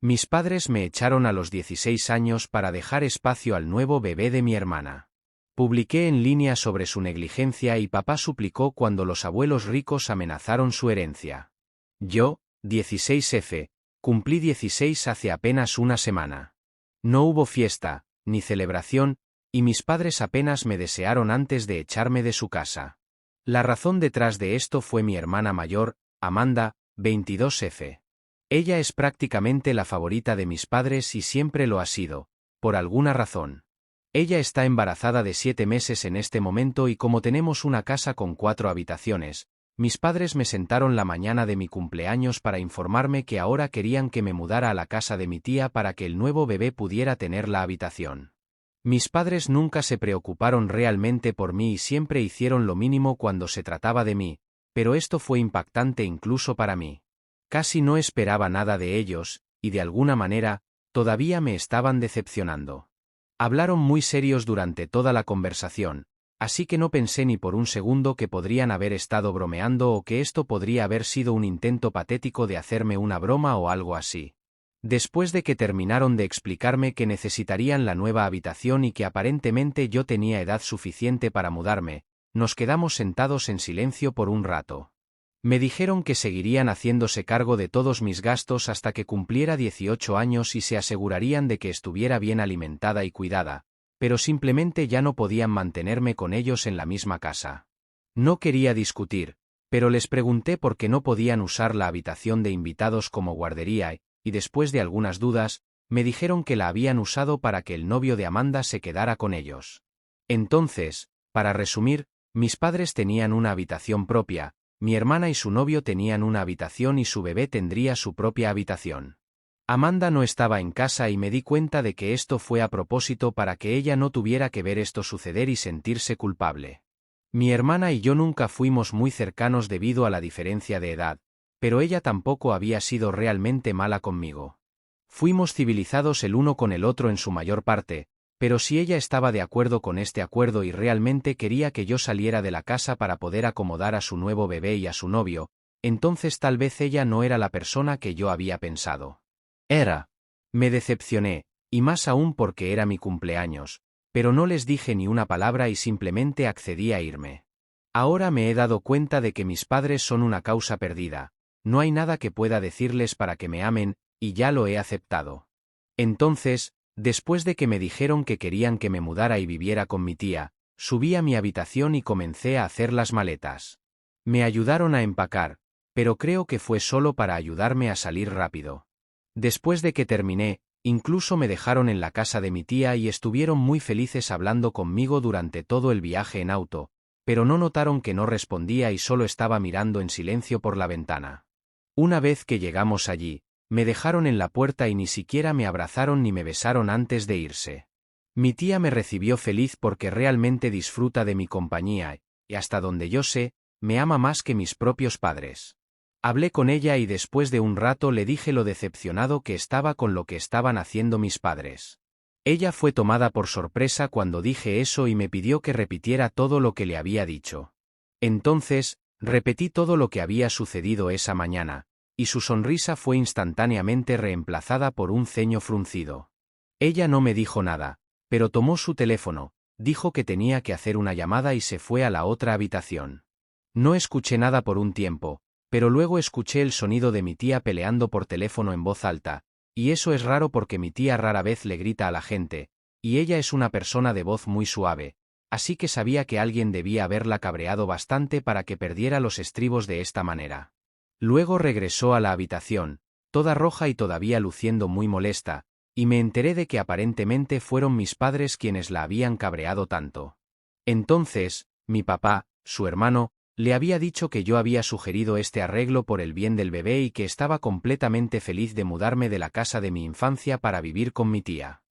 Mis padres me echaron a los 16 años para dejar espacio al nuevo bebé de mi hermana. Publiqué en línea sobre su negligencia y papá suplicó cuando los abuelos ricos amenazaron su herencia. Yo, 16F, cumplí 16 hace apenas una semana. No hubo fiesta, ni celebración, y mis padres apenas me desearon antes de echarme de su casa. La razón detrás de esto fue mi hermana mayor, Amanda, 22F. Ella es prácticamente la favorita de mis padres y siempre lo ha sido, por alguna razón. Ella está embarazada de 7 meses en este momento y como tenemos una casa con 4 habitaciones, mis padres me sentaron la mañana de mi cumpleaños para informarme que ahora querían que me mudara a la casa de mi tía para que el nuevo bebé pudiera tener la habitación. Mis padres nunca se preocuparon realmente por mí y siempre hicieron lo mínimo cuando se trataba de mí, pero esto fue impactante incluso para mí. Casi no esperaba nada de ellos, y de alguna manera, todavía me estaban decepcionando. Hablaron muy serios durante toda la conversación, así que no pensé ni por un segundo que podrían haber estado bromeando o que esto podría haber sido un intento patético de hacerme una broma o algo así. Después de que terminaron de explicarme que necesitarían la nueva habitación y que aparentemente yo tenía edad suficiente para mudarme, nos quedamos sentados en silencio por un rato. Me dijeron que seguirían haciéndose cargo de todos mis gastos hasta que cumpliera 18 años y se asegurarían de que estuviera bien alimentada y cuidada, pero simplemente ya no podían mantenerme con ellos en la misma casa. No quería discutir, pero les pregunté por qué no podían usar la habitación de invitados como guardería y después de algunas dudas, me dijeron que la habían usado para que el novio de Amanda se quedara con ellos. Entonces, para resumir, mis padres tenían una habitación propia, mi hermana y su novio tenían una habitación y su bebé tendría su propia habitación. Amanda no estaba en casa y me di cuenta de que esto fue a propósito para que ella no tuviera que ver esto suceder y sentirse culpable. Mi hermana y yo nunca fuimos muy cercanos debido a la diferencia de edad, pero ella tampoco había sido realmente mala conmigo. Fuimos civilizados el uno con el otro en su mayor parte, pero si ella estaba de acuerdo con este acuerdo y realmente quería que yo saliera de la casa para poder acomodar a su nuevo bebé y a su novio, entonces tal vez ella no era la persona que yo había pensado. Me decepcioné, y más aún porque era mi cumpleaños, pero no les dije ni una palabra y simplemente accedí a irme. Ahora me he dado cuenta de que mis padres son una causa perdida, no hay nada que pueda decirles para que me amen, y ya lo he aceptado. Entonces, después de que me dijeron que querían que me mudara y viviera con mi tía, subí a mi habitación y comencé a hacer las maletas. Me ayudaron a empacar, pero creo que fue solo para ayudarme a salir rápido. Después de que terminé, incluso me dejaron en la casa de mi tía y estuvieron muy felices hablando conmigo durante todo el viaje en auto, pero no notaron que no respondía y solo estaba mirando en silencio por la ventana. Una vez que llegamos allí, me dejaron en la puerta y ni siquiera me abrazaron ni me besaron antes de irse. Mi tía me recibió feliz porque realmente disfruta de mi compañía, y hasta donde yo sé, me ama más que mis propios padres. Hablé con ella y después de un rato le dije lo decepcionado que estaba con lo que estaban haciendo mis padres. Ella fue tomada por sorpresa cuando dije eso y me pidió que repitiera todo lo que le había dicho. Entonces, repetí todo lo que había sucedido esa mañana, y su sonrisa fue instantáneamente reemplazada por un ceño fruncido. Ella no me dijo nada, pero tomó su teléfono, dijo que tenía que hacer una llamada y se fue a la otra habitación. No escuché nada por un tiempo, pero luego escuché el sonido de mi tía peleando por teléfono en voz alta, y eso es raro porque mi tía rara vez le grita a la gente, y ella es una persona de voz muy suave, así que sabía que alguien debía haberla cabreado bastante para que perdiera los estribos de esta manera. Luego regresó a la habitación, toda roja y todavía luciendo muy molesta, y me enteré de que aparentemente fueron mis padres quienes la habían cabreado tanto. Entonces, mi papá, su hermano, le había dicho que yo había sugerido este arreglo por el bien del bebé y que estaba completamente feliz de mudarme de la casa de mi infancia para vivir con mi tía.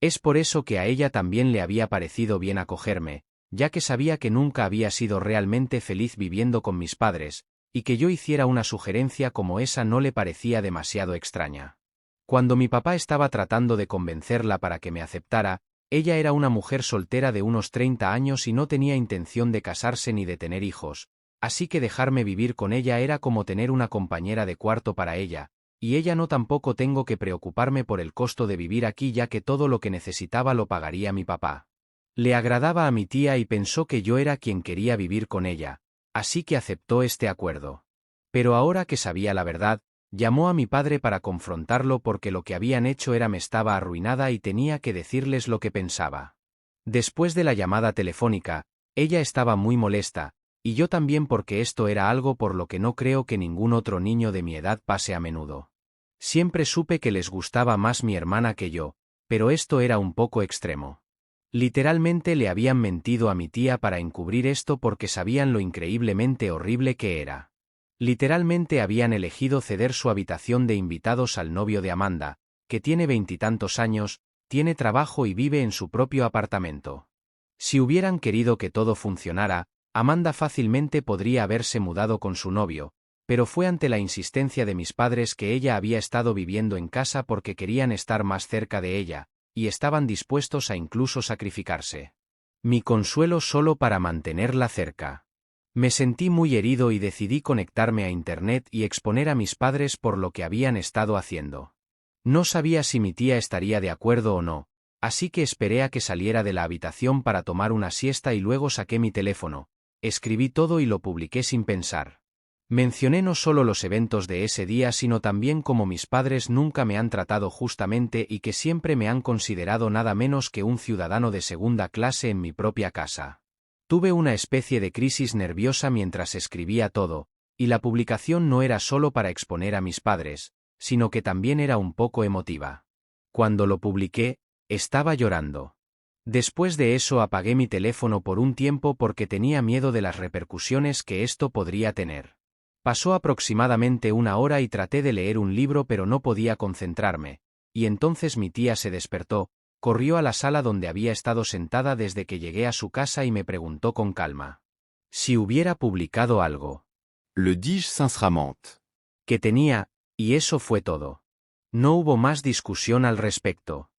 Es por eso que a ella también le había parecido bien acogerme, ya que sabía que nunca había sido realmente feliz viviendo con mis padres, y que yo hiciera una sugerencia como esa no le parecía demasiado extraña. Cuando mi papá estaba tratando de convencerla para que me aceptara, ella era una mujer soltera de unos 30 años y no tenía intención de casarse ni de tener hijos, así que dejarme vivir con ella era como tener una compañera de cuarto para ella, y ella no tampoco tengo que preocuparme por el costo de vivir aquí ya que todo lo que necesitaba lo pagaría mi papá. Le agradaba a mi tía y pensó que yo era quien quería vivir con ella, así que aceptó este acuerdo. Pero ahora que sabía la verdad, llamó a mi padre para confrontarlo porque lo que habían hecho me estaba arruinada y tenía que decirles lo que pensaba. Después de la llamada telefónica, ella estaba muy molesta, y yo también porque esto era algo por lo que no creo que ningún otro niño de mi edad pase a menudo. Siempre supe que les gustaba más mi hermana que yo, pero esto era un poco extremo. Literalmente le habían mentido a mi tía para encubrir esto porque sabían lo increíblemente horrible que era. Literalmente habían elegido ceder su habitación de invitados al novio de Amanda, que tiene 20 años, tiene trabajo y vive en su propio apartamento. Si hubieran querido que todo funcionara, Amanda fácilmente podría haberse mudado con su novio, pero fue ante la insistencia de mis padres que ella había estado viviendo en casa porque querían estar más cerca de ella, y estaban dispuestos a incluso sacrificarse. Mi consuelo solo para mantenerla cerca. Me sentí muy herido y decidí conectarme a Internet y exponer a mis padres por lo que habían estado haciendo. No sabía si mi tía estaría de acuerdo o no, así que esperé a que saliera de la habitación para tomar una siesta y luego saqué mi teléfono, escribí todo y lo publiqué sin pensar. Mencioné no solo los eventos de ese día sino también cómo mis padres nunca me han tratado justamente y que siempre me han considerado nada menos que un ciudadano de segunda clase en mi propia casa. Tuve una especie de crisis nerviosa mientras escribía todo, y la publicación no era solo para exponer a mis padres, sino que también era un poco emotiva. Cuando lo publiqué, estaba llorando. Después de eso apagué mi teléfono por un tiempo porque tenía miedo de las repercusiones que esto podría tener. Pasó aproximadamente una hora y traté de leer un libro pero no podía concentrarme, y entonces mi tía se despertó, corrió a la sala donde había estado sentada desde que llegué a su casa y me preguntó con calma. Si hubiera publicado algo. Le dis-je sincèrement. Que tenía, y eso fue todo. No hubo más discusión al respecto.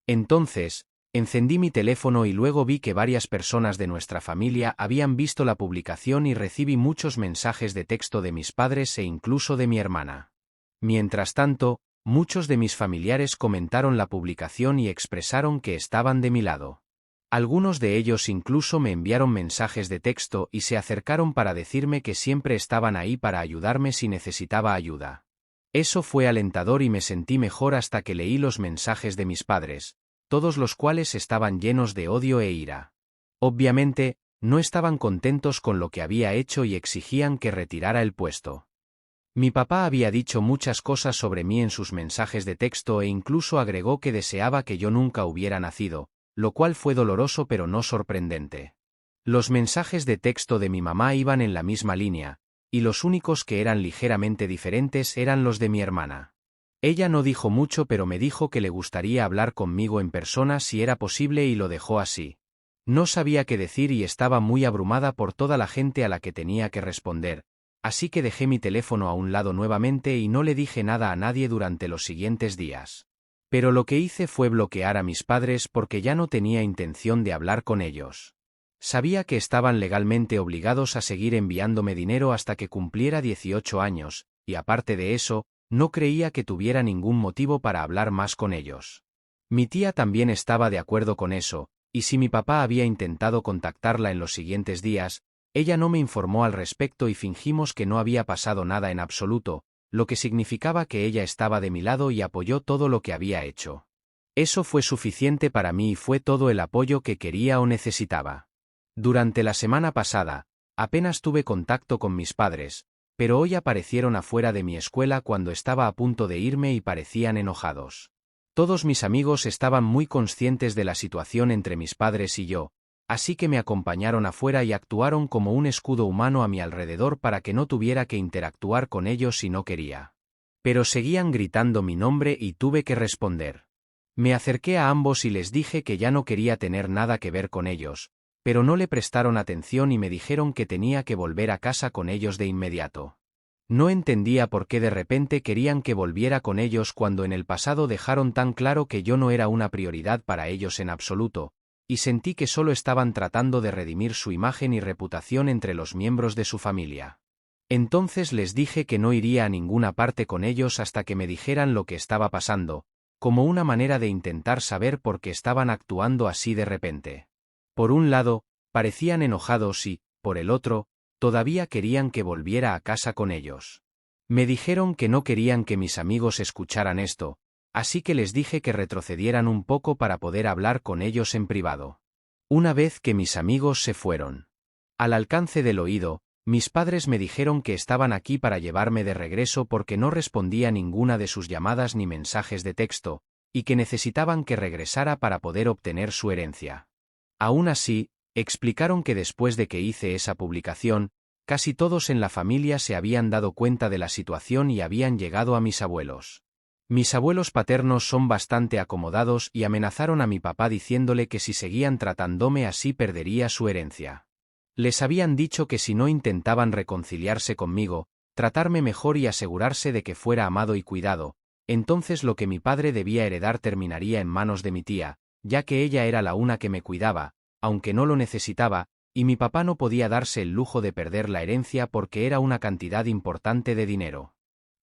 Entonces, encendí mi teléfono y luego vi que varias personas de nuestra familia habían visto la publicación y recibí muchos mensajes de texto de mis padres e incluso de mi hermana. Mientras tanto, muchos de mis familiares comentaron la publicación y expresaron que estaban de mi lado. Algunos de ellos incluso me enviaron mensajes de texto y se acercaron para decirme que siempre estaban ahí para ayudarme si necesitaba ayuda. Eso fue alentador y me sentí mejor hasta que leí los mensajes de mis padres, todos los cuales estaban llenos de odio e ira. Obviamente, no estaban contentos con lo que había hecho y exigían que retirara el puesto. Mi papá había dicho muchas cosas sobre mí en sus mensajes de texto e incluso agregó que deseaba que yo nunca hubiera nacido, lo cual fue doloroso pero no sorprendente. Los mensajes de texto de mi mamá iban en la misma línea, y los únicos que eran ligeramente diferentes eran los de mi hermana. Ella no dijo mucho pero me dijo que le gustaría hablar conmigo en persona si era posible y lo dejó así. No sabía qué decir y estaba muy abrumada por toda la gente a la que tenía que responder, así que dejé mi teléfono a un lado nuevamente y no le dije nada a nadie durante los siguientes días. Pero lo que hice fue bloquear a mis padres porque ya no tenía intención de hablar con ellos. Sabía que estaban legalmente obligados a seguir enviándome dinero hasta que cumpliera 18 años, y aparte de eso, no creía que tuviera ningún motivo para hablar más con ellos. Mi tía también estaba de acuerdo con eso, y si mi papá había intentado contactarla en los siguientes días, ella no me informó al respecto y fingimos que no había pasado nada en absoluto, lo que significaba que ella estaba de mi lado y apoyó todo lo que había hecho. Eso fue suficiente para mí y fue todo el apoyo que quería o necesitaba. Durante la semana pasada, apenas tuve contacto con mis padres, pero hoy aparecieron afuera de mi escuela cuando estaba a punto de irme y parecían enojados. Todos mis amigos estaban muy conscientes de la situación entre mis padres y yo, así que me acompañaron afuera y actuaron como un escudo humano a mi alrededor para que no tuviera que interactuar con ellos si no quería. Pero seguían gritando mi nombre y tuve que responder. Me acerqué a ambos y les dije que ya no quería tener nada que ver con ellos, pero no le prestaron atención y me dijeron que tenía que volver a casa con ellos de inmediato. No entendía por qué de repente querían que volviera con ellos cuando en el pasado dejaron tan claro que yo no era una prioridad para ellos en absoluto, y sentí que solo estaban tratando de redimir su imagen y reputación entre los miembros de su familia. Entonces les dije que no iría a ninguna parte con ellos hasta que me dijeran lo que estaba pasando, como una manera de intentar saber por qué estaban actuando así de repente. Por un lado, parecían enojados y, por el otro, todavía querían que volviera a casa con ellos. Me dijeron que no querían que mis amigos escucharan esto, así que les dije que retrocedieran un poco para poder hablar con ellos en privado. Una vez que mis amigos se fueron al alcance del oído, mis padres me dijeron que estaban aquí para llevarme de regreso porque no respondía ninguna de sus llamadas ni mensajes de texto, y que necesitaban que regresara para poder obtener su herencia. Aún así, explicaron que después de que hice esa publicación, casi todos en la familia se habían dado cuenta de la situación y habían llegado a mis abuelos. Mis abuelos paternos son bastante acomodados y amenazaron a mi papá diciéndole que si seguían tratándome así perdería su herencia. Les habían dicho que si no intentaban reconciliarse conmigo, tratarme mejor y asegurarse de que fuera amado y cuidado, entonces lo que mi padre debía heredar terminaría en manos de mi tía, ya que ella era la una que me cuidaba, aunque no lo necesitaba, y mi papá no podía darse el lujo de perder la herencia porque era una cantidad importante de dinero.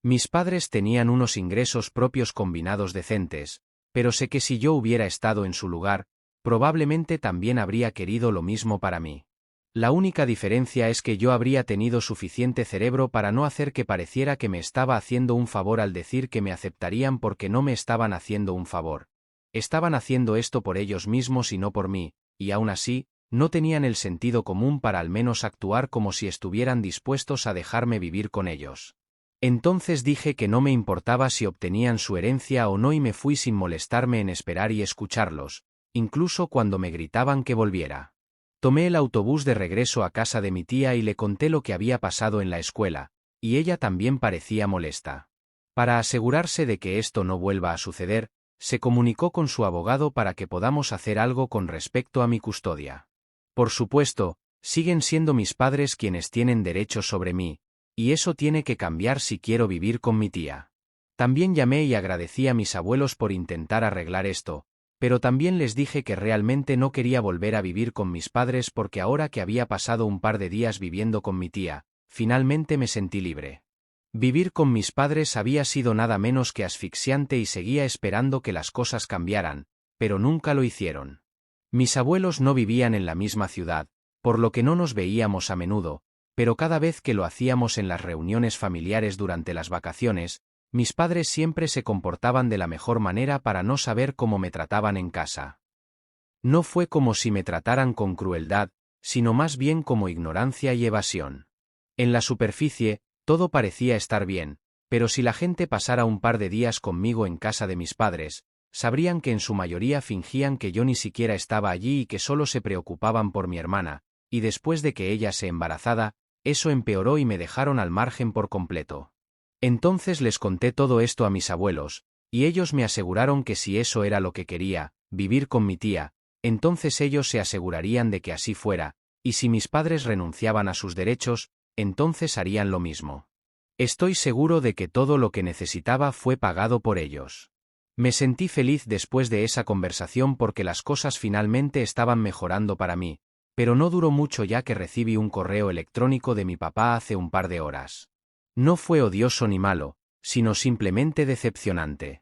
Mis padres tenían unos ingresos propios combinados decentes, pero sé que si yo hubiera estado en su lugar, probablemente también habría querido lo mismo para mí. La única diferencia es que yo habría tenido suficiente cerebro para no hacer que pareciera que me estaba haciendo un favor al decir que me aceptarían porque no me estaban haciendo un favor. Estaban haciendo esto por ellos mismos y no por mí, y aún así, no tenían el sentido común para al menos actuar como si estuvieran dispuestos a dejarme vivir con ellos. Entonces dije que no me importaba si obtenían su herencia o no y me fui sin molestarme en esperar y escucharlos, incluso cuando me gritaban que volviera. Tomé el autobús de regreso a casa de mi tía y le conté lo que había pasado en la escuela, y ella también parecía molesta. Para asegurarse de que esto no vuelva a suceder, se comunicó con su abogado para que podamos hacer algo con respecto a mi custodia. Por supuesto, siguen siendo mis padres quienes tienen derechos sobre mí, y eso tiene que cambiar si quiero vivir con mi tía. También llamé y agradecí a mis abuelos por intentar arreglar esto, pero también les dije que realmente no quería volver a vivir con mis padres porque ahora que había pasado un par de días viviendo con mi tía, finalmente me sentí libre. Vivir con mis padres había sido nada menos que asfixiante y seguía esperando que las cosas cambiaran, pero nunca lo hicieron. Mis abuelos no vivían en la misma ciudad, por lo que no nos veíamos a menudo, pero cada vez que lo hacíamos en las reuniones familiares durante las vacaciones, mis padres siempre se comportaban de la mejor manera para no saber cómo me trataban en casa. No fue como si me trataran con crueldad, sino más bien como ignorancia y evasión. En la superficie, todo parecía estar bien, pero si la gente pasara un par de días conmigo en casa de mis padres, sabrían que en su mayoría fingían que yo ni siquiera estaba allí y que solo se preocupaban por mi hermana, y después de que ella se embarazara, eso empeoró y me dejaron al margen por completo. Entonces les conté todo esto a mis abuelos, y ellos me aseguraron que si eso era lo que quería, vivir con mi tía, entonces ellos se asegurarían de que así fuera, y si mis padres renunciaban a sus derechos, entonces harían lo mismo. Estoy seguro de que todo lo que necesitaba fue pagado por ellos. Me sentí feliz después de esa conversación porque las cosas finalmente estaban mejorando para mí, pero no duró mucho ya que recibí un correo electrónico de mi papá hace un par de horas. No fue odioso ni malo, sino simplemente decepcionante.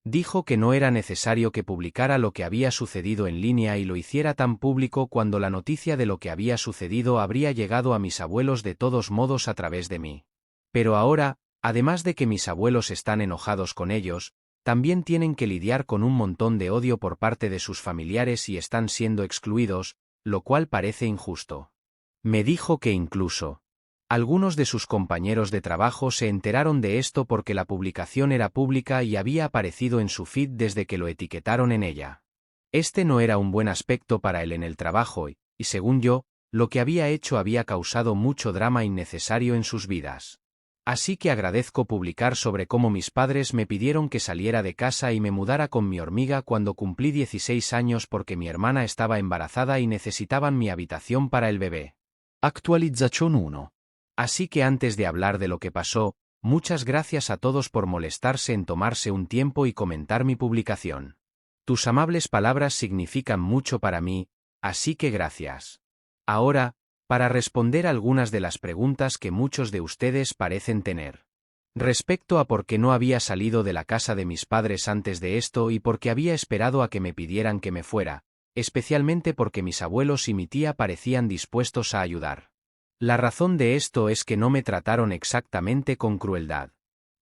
Dijo que no era necesario que publicara lo que había sucedido en línea y lo hiciera tan público cuando la noticia de lo que había sucedido habría llegado a mis abuelos de todos modos a través de mí. Pero ahora, además de que mis abuelos están enojados con ellos, también tienen que lidiar con un montón de odio por parte de sus familiares y están siendo excluidos, lo cual parece injusto. Me dijo que incluso algunos de sus compañeros de trabajo se enteraron de esto porque la publicación era pública y había aparecido en su feed desde que lo etiquetaron en ella. Este no era un buen aspecto para él en el trabajo y, según yo, lo que había hecho había causado mucho drama innecesario en sus vidas. Así que agradezco publicar sobre cómo mis padres me pidieron que saliera de casa y me mudara con mi hormiga cuando cumplí 16 años porque mi hermana estaba embarazada y necesitaban mi habitación para el bebé. Actualizzazione 1. Así que antes de hablar de lo que pasó, muchas gracias a todos por molestarse en tomarse un tiempo y comentar mi publicación. Tus amables palabras significan mucho para mí, así que gracias. Ahora, para responder algunas de las preguntas que muchos de ustedes parecen tener. Respecto a por qué no había salido de la casa de mis padres antes de esto y por qué había esperado a que me pidieran que me fuera, especialmente porque mis abuelos y mi tía parecían dispuestos a ayudar. La razón de esto es que no me trataron exactamente con crueldad.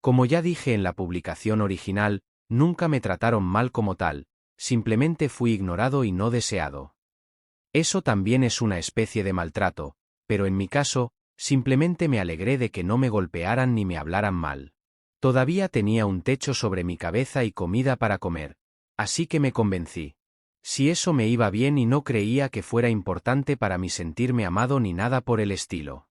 Como ya dije en la publicación original, nunca me trataron mal como tal, simplemente fui ignorado y no deseado. Eso también es una especie de maltrato, pero en mi caso, simplemente me alegré de que no me golpearan ni me hablaran mal. Todavía tenía un techo sobre mi cabeza y comida para comer, así que me convencí. Si eso me iba bien y no creía que fuera importante para mí sentirme amado ni nada por el estilo.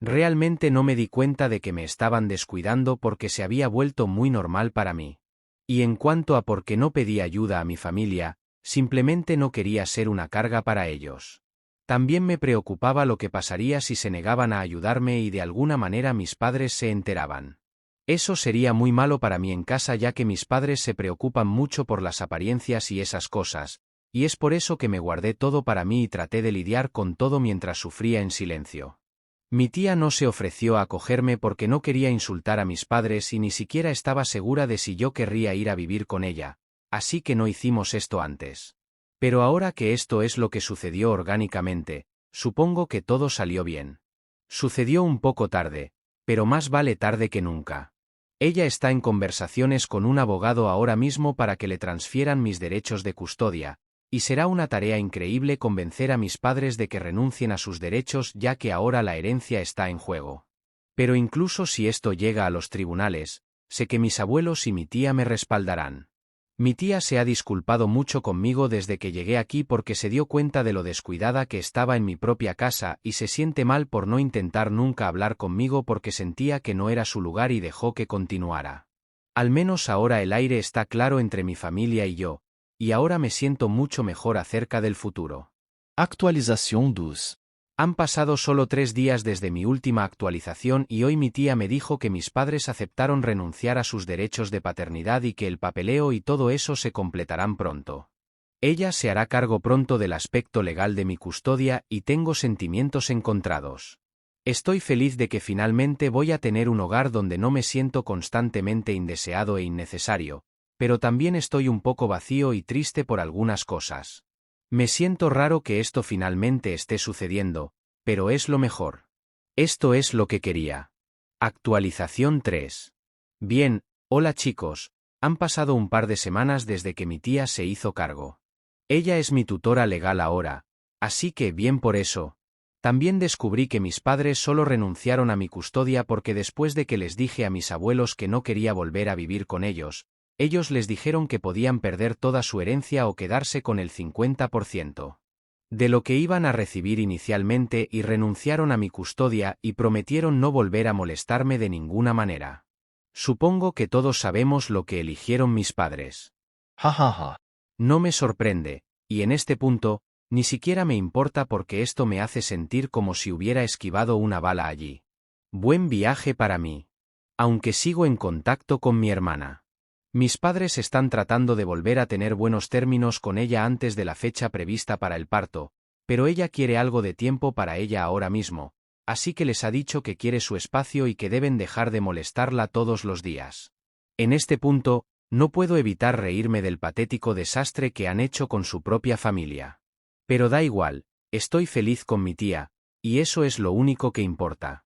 Realmente no me di cuenta de que me estaban descuidando porque se había vuelto muy normal para mí. Y en cuanto a por qué no pedí ayuda a mi familia, simplemente no quería ser una carga para ellos. También me preocupaba lo que pasaría si se negaban a ayudarme y de alguna manera mis padres se enteraban. Eso sería muy malo para mí en casa ya que mis padres se preocupan mucho por las apariencias y esas cosas, y es por eso que me guardé todo para mí y traté de lidiar con todo mientras sufría en silencio. Mi tía no se ofreció a acogerme porque no quería insultar a mis padres y ni siquiera estaba segura de si yo querría ir a vivir con ella, así que no hicimos esto antes. Pero ahora que esto es lo que sucedió orgánicamente, supongo que todo salió bien. Sucedió un poco tarde, pero más vale tarde que nunca. Ella está en conversaciones con un abogado ahora mismo para que le transfieran mis derechos de custodia, y será una tarea increíble convencer a mis padres de que renuncien a sus derechos ya que ahora la herencia está en juego. Pero incluso si esto llega a los tribunales, sé que mis abuelos y mi tía me respaldarán. Mi tía se ha disculpado mucho conmigo desde que llegué aquí porque se dio cuenta de lo descuidada que estaba en mi propia casa y se siente mal por no intentar nunca hablar conmigo porque sentía que no era su lugar y dejó que continuara. Al menos ahora el aire está claro entre mi familia y yo, y ahora me siento mucho mejor acerca del futuro. Actualización dos. Han pasado solo 3 días desde mi última actualización y hoy mi tía me dijo que mis padres aceptaron renunciar a sus derechos de paternidad y que el papeleo y todo eso se completarán pronto. Ella se hará cargo pronto del aspecto legal de mi custodia y tengo sentimientos encontrados. Estoy feliz de que finalmente voy a tener un hogar donde no me siento constantemente indeseado e innecesario, pero también estoy un poco vacío y triste por algunas cosas. Me siento raro que esto finalmente esté sucediendo, pero es lo mejor. Esto es lo que quería. Actualización 3. Bien, hola chicos, han pasado un par de semanas desde que mi tía se hizo cargo. Ella es mi tutora legal ahora, así que bien por eso. También descubrí que mis padres solo renunciaron a mi custodia porque después de que les dije a mis abuelos que no quería volver a vivir con ellos les dijeron que podían perder toda su herencia o quedarse con el 50% de lo que iban a recibir inicialmente y renunciaron a mi custodia y prometieron no volver a molestarme de ninguna manera. Supongo que todos sabemos lo que eligieron mis padres. Jajaja. No me sorprende, y en este punto, ni siquiera me importa porque esto me hace sentir como si hubiera esquivado una bala allí. Buen viaje para mí. Aunque sigo en contacto con mi hermana. Mis padres están tratando de volver a tener buenos términos con ella antes de la fecha prevista para el parto, pero ella quiere algo de tiempo para ella ahora mismo, así que les ha dicho que quiere su espacio y que deben dejar de molestarla todos los días. En este punto, no puedo evitar reírme del patético desastre que han hecho con su propia familia. Pero da igual, estoy feliz con mi tía, y eso es lo único que importa.